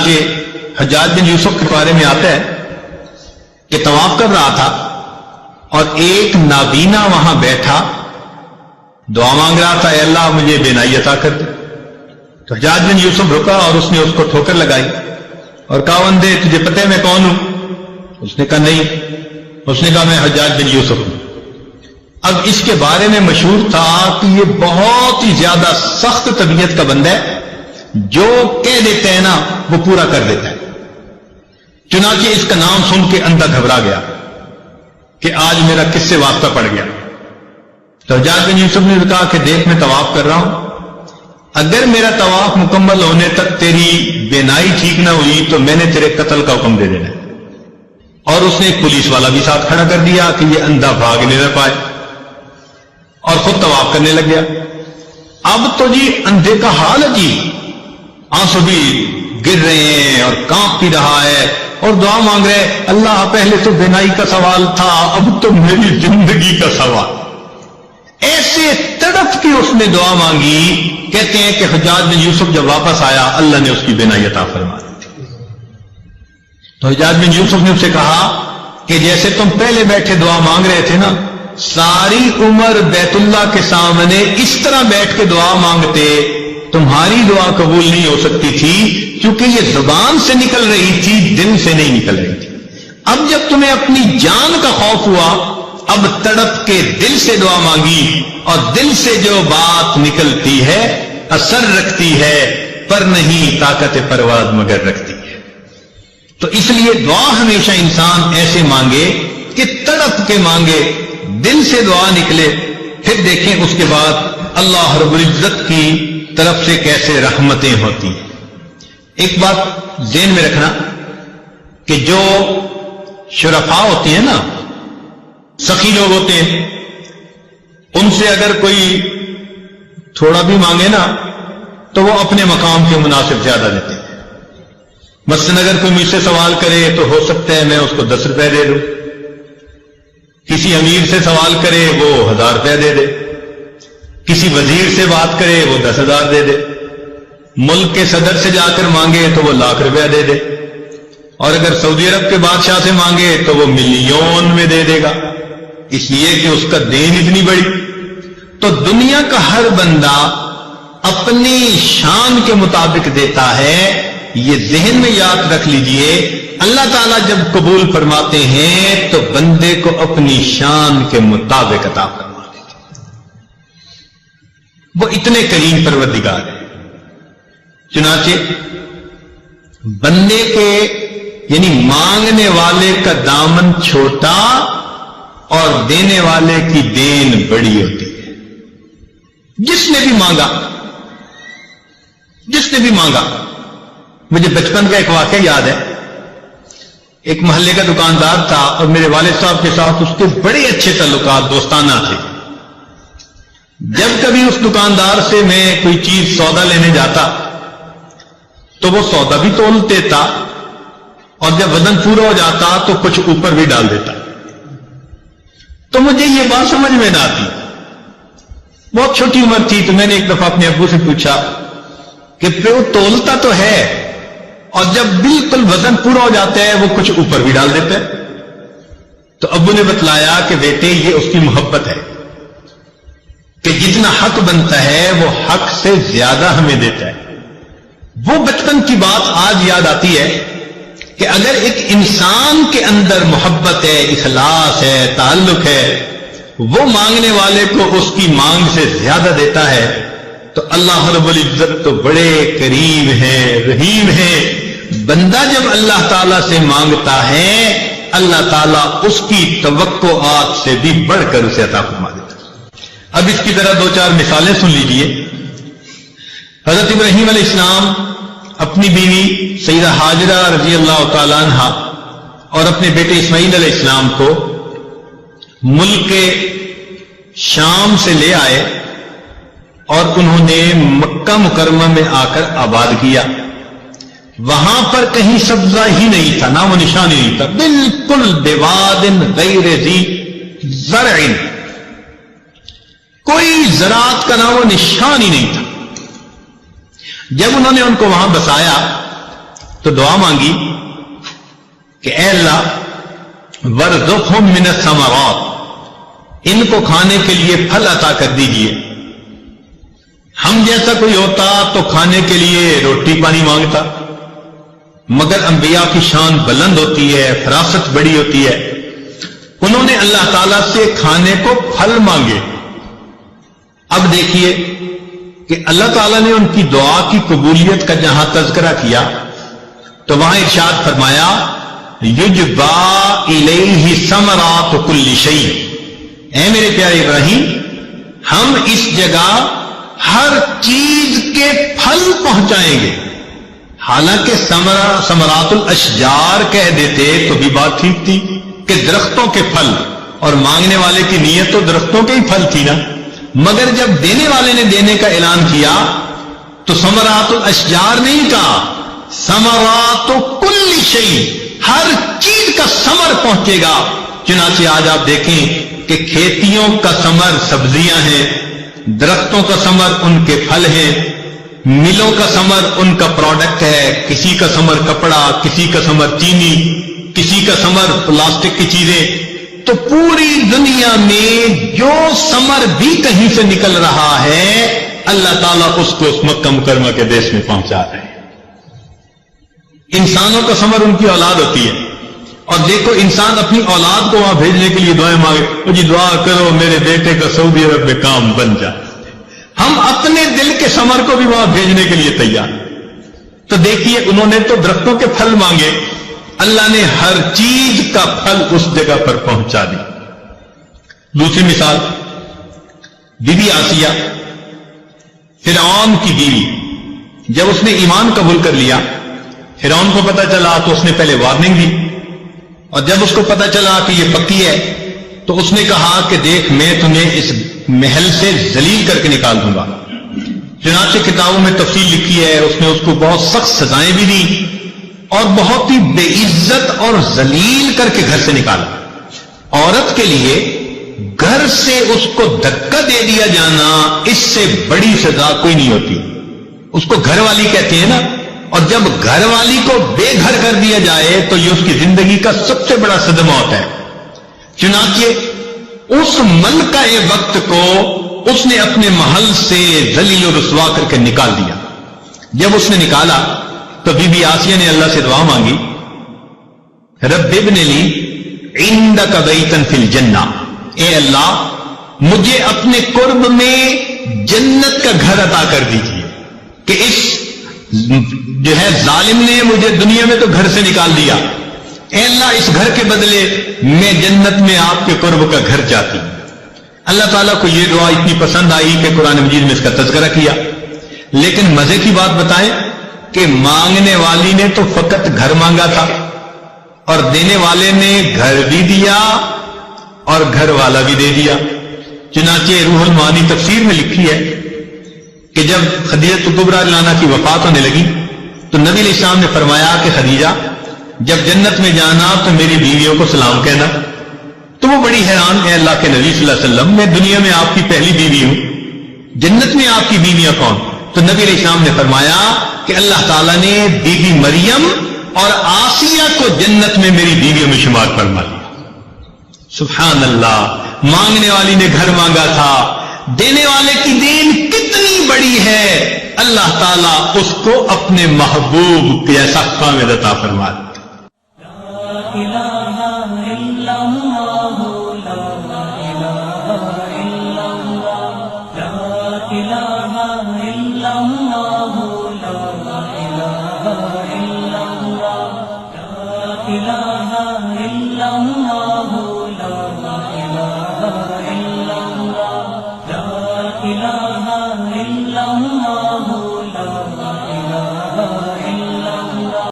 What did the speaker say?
چنانچہ حجاج بن یوسف کے بارے میں آتا ہے کہ طواف کر رہا تھا اور ایک نابینا وہاں بیٹھا دعا مانگ رہا تھا، اے اللہ مجھے بینائی عطا کر دے۔ تو حجاج بن یوسف رکا اور اس نے اس کو ٹھوکر لگائی اور کہا بندے تجھے پتہ ہے میں کون ہوں؟ اس نے کہا نہیں۔ اس نے کہا میں حجاج بن یوسف ہوں۔ اب اس کے بارے میں مشہور تھا کہ یہ بہت ہی زیادہ سخت طبیعت کا بندہ ہے، جو کہہ دیتے ہیں نا وہ پورا کر دیتا ہے۔ چنانچہ اس کا نام سن کے اندھا گھبرا گیا کہ آج میرا کس سے واسطہ پڑ گیا۔ تو حجاج بن یوسف نے کہا کہ دیکھ میں طواف کر رہا ہوں، اگر میرا طواف مکمل ہونے تک تیری بینائی ٹھیک نہ ہوئی تو میں نے تیرے قتل کا حکم دے دینا ہے۔ اور اس نے ایک پولیس والا بھی ساتھ کھڑا کر دیا کہ یہ اندھا بھاگنے نہ پائے، اور خود طواف کرنے لگ گیا۔ اب تو جی اندھے کا حال عجیب، آنسو بھی گر رہے ہیں اور کانپ بھی رہا ہے اور دعا مانگ رہے، اللہ پہلے تو بینائی کا سوال تھا، اب تو میری زندگی کا سوال۔ ایسے تڑپ کے اس نے دعا مانگی۔ کہتے ہیں کہ حجاج بن یوسف جب واپس آیا اللہ نے اس کی بینائی عطا فرما دی۔ تو حجاج بن یوسف نے اس سے کہا کہ جیسے تم پہلے بیٹھے دعا مانگ رہے تھے نا، ساری عمر بیت اللہ کے سامنے اس طرح بیٹھ کے دعا مانگتے، تمہاری دعا قبول نہیں ہو سکتی تھی کیونکہ یہ زبان سے نکل رہی تھی، دل سے نہیں نکل رہی تھی۔ اب جب تمہیں اپنی جان کا خوف ہوا، اب تڑپ کے دل سے دعا مانگی، اور دل سے جو بات نکلتی ہے اثر رکھتی ہے، پر نہیں طاقت پرواز مگر رکھتی ہے۔ تو اس لیے دعا ہمیشہ انسان ایسے مانگے کہ تڑپ کے مانگے، دل سے دعا نکلے، پھر دیکھیں اس کے بعد اللہ رب العزت کی طرف سے کیسے رحمتیں ہوتی ہیں۔ ایک بات ذہن میں رکھنا کہ جو شرفاء ہوتے ہیں نا، سخی لوگ ہوتے ہیں، ان سے اگر کوئی تھوڑا بھی مانگے نا تو وہ اپنے مقام کے مناسب زیادہ دیتے ہیں۔ مثلا اگر کوئی مجھ سے سوال کرے تو ہو سکتا ہے میں اس کو 10 روپے دے دوں، کسی امیر سے سوال کرے وہ 1000 روپے دے دے، کسی وزیر سے بات کرے وہ 10,000 دے دے، ملک کے صدر سے جا کر مانگے تو وہ 1,00,000 روپے دے دے، اور اگر سعودی عرب کے بادشاہ سے مانگے تو وہ ملین میں دے دے گا، اس لیے کہ اس کا دین اتنی بڑی۔ تو دنیا کا ہر بندہ اپنی شان کے مطابق دیتا ہے۔ یہ ذہن میں یاد رکھ لیجئے، اللہ تعالیٰ جب قبول فرماتے ہیں تو بندے کو اپنی شان کے مطابق عطا فرما دیتے ہیں۔ وہ اتنے کریم پروردگار ہیں۔ چنانچہ بندے کے یعنی مانگنے والے کا دامن چھوٹا اور دینے والے کی دین بڑی ہوتی ہے۔ جس نے بھی مانگا، مجھے بچپن کا ایک واقعہ یاد ہے۔ ایک محلے کا دکاندار تھا اور میرے والد صاحب کے ساتھ اس کے بڑے اچھے تعلقات دوستانہ تھے۔ جب کبھی اس دکاندار سے میں کوئی چیز سودا لینے جاتا تو وہ سودا بھی تول دیتا، اور جب وزن پورا ہو جاتا تو کچھ اوپر بھی ڈال دیتا۔ تو مجھے یہ بات سمجھ میں نہ آتی، بہت چھوٹی عمر تھی، تو میں نے ایک دفعہ اپنے ابو سے پوچھا کہ وہ تولتا تو ہے اور جب بالکل وزن پورا ہو جاتا ہے وہ کچھ اوپر بھی ڈال دیتا ہے۔ تو ابو نے بتلایا کہ بیٹے یہ اس کی محبت ہے کہ جتنا حق بنتا ہے وہ حق سے زیادہ ہمیں دیتا ہے۔ وہ بچپن کی بات آج یاد آتی ہے کہ اگر ایک انسان کے اندر محبت ہے، اخلاص ہے، تعلق ہے، وہ مانگنے والے کو اس کی مانگ سے زیادہ دیتا ہے، تو اللہ رب العزت تو بڑے کریم ہیں، رحیم ہیں۔ بندہ جب اللہ تعالیٰ سے مانگتا ہے اللہ تعالیٰ اس کی توقعات سے بھی بڑھ کر اسے عطا فرما دیتا ہے۔ اب اس کی طرح 2-4 مثالیں سن لیجئے۔ حضرت ابراہیم علیہ السلام اپنی بیوی سیدہ ہاجرہ رضی اللہ تعالیٰ عنہ اور اپنے بیٹے اسماعیل علیہ السلام کو ملک شام سے لے آئے اور انہوں نے مکہ مکرمہ میں آ کر آباد کیا۔ وہاں پر کہیں سبزہ ہی نہیں تھا، نام و نشان ہی نہیں تھا، بالکل بواد غیر ذی زرع، کوئی زراعت کا نام و نشان ہی نہیں تھا۔ جب انہوں نے ان کو وہاں بسایا تو دعا مانگی کہ اے اللہ وارزقہم من الثمرات، ان کو کھانے کے لیے پھل عطا کر دیجئے۔ ہم جیسا کوئی ہوتا تو کھانے کے لیے روٹی پانی مانگتا، مگر انبیاء کی شان بلند ہوتی ہے، فراست بڑی ہوتی ہے، انہوں نے اللہ تعالیٰ سے کھانے کو پھل مانگے۔ اب دیکھیے کہ اللہ تعالیٰ نے ان کی دعا کی قبولیت کا جہاں تذکرہ کیا تو وہاں ارشاد فرمایا یجبا الیہ ثمرات کل شیء، اے میرے پیارے ابراہیم، ہم اس جگہ ہر چیز کے پھل پہنچائیں گے۔ حالانکہ ثمرات الاشجار کہہ دیتے تو بھی بات ٹھیک تھی کہ درختوں کے پھل، اور مانگنے والے کی نیت تو درختوں کے ہی پھل تھی نا، مگر جب دینے والے نے دینے کا اعلان کیا تو ثمرات الاشجار نہیں کہا، ثمرات کل شیء، ہر چیز کا ثمر پہنچے گا۔ چنانچہ آج آپ دیکھیں کہ کھیتیوں کا ثمر سبزیاں ہیں، درختوں کا ثمر ان کے پھل ہیں، ملوں کا ثمر ان کا پروڈکٹ ہے، کسی کا ثمر کپڑا، کسی کا ثمر چینی، کسی کا ثمر پلاسٹک کی چیزیں۔ تو پوری دنیا میں جو ثمر بھی کہیں سے نکل رہا ہے اللہ تعالیٰ اس کو اس مکہ مکرمہ کے دیش میں پہنچا رہے ہیں۔ انسانوں کا ثمر ان کی اولاد ہوتی ہے، اور دیکھو انسان اپنی اولاد کو وہاں بھیجنے کے لیے دعائیں مانگے، وہ جی دعا کرو میرے بیٹے کا سعودی عرب میں کام بن جائے۔ ہم اپنے دل کے ثمر کو بھی وہاں بھیجنے کے لیے تیار۔ تو دیکھیے انہوں نے تو درختوں کے پھل مانگے، اللہ نے ہر چیز کا پھل اس جگہ پر پہنچا دی۔ دوسری مثال، بی بی آسیہ، فرعون کی بیوی، جب اس نے ایمان قبول کر لیا، فرعون کو پتا چلا تو اس نے پہلے وارننگ دی، اور جب اس کو پتا چلا کہ یہ پکی ہے تو اس نے کہا کہ دیکھ میں تمہیں اس محل سے ذلیل کر کے نکال دوں گا۔ چنانچہ کتابوں میں تفصیل لکھی ہے، اس نے اس کو بہت سخت سزائیں بھی دی اور بہت ہی بے عزت اور ذلیل کر کے گھر سے نکالا۔ عورت کے لیے گھر سے اس کو دھکا دے دیا جانا، اس سے بڑی سزا کوئی نہیں ہوتی۔ اس کو گھر والی کہتے ہیں نا، اور جب گھر والی کو بے گھر کر دیا جائے تو یہ اس کی زندگی کا سب سے بڑا صدمہ ہوتا ہے۔ چنانچہ اس ملکہ وقت کو اس نے اپنے محل سے ذلیل و رسوا کر کے نکال دیا۔ جب اس نے نکالا تو بی بی آسیہ نے اللہ سے دعا مانگی، رب ابن لی عندک بیتا فی الجنہ، اے اللہ مجھے اپنے قرب میں جنت کا گھر عطا کر دیجیے کہ اس جو ہے ظالم نے مجھے دنیا میں تو گھر سے نکال دیا، اے اللہ اس گھر کے بدلے میں جنت میں آپ کے قرب کا گھر چاہتی ہوں۔ اللہ تعالیٰ کو یہ دعا اتنی پسند آئی کہ قرآن مجید میں اس کا تذکرہ کیا۔ لیکن مزے کی بات بتائیں کہ مانگنے والی نے تو فقط گھر مانگا تھا، اور دینے والے نے گھر بھی دیا اور گھر والا بھی دے دیا۔ چنانچہ روح المعانی تفسیر میں لکھی ہے کہ جب خدیجہ کبریٰ رضی اللہ عنہا کی وفات ہونے لگی تو نبی علیہ السلام نے فرمایا کہ خدیجہ جب جنت میں جانا تو میری بیویوں کو سلام کہنا۔ تو وہ بڑی حیران، اے اللہ کے نبی صلی اللہ علیہ وسلم، میں دنیا میں آپ کی پہلی بیوی ہوں، جنت میں آپ کی بیویاں کون؟ تو نبی علیہ السلام نے فرمایا کہ اللہ تعالیٰ نے بی بی مریم اور آسیہ کو جنت میں میری بیویوں میں شمار فرما لیا۔ سبحان اللہ، مانگنے والی نے گھر مانگا تھا، دینے والے کی دین کتنی بڑی ہے، اللہ تعالیٰ اس کو اپنے محبوب جیسا خامد عطا فرما دیا۔ لا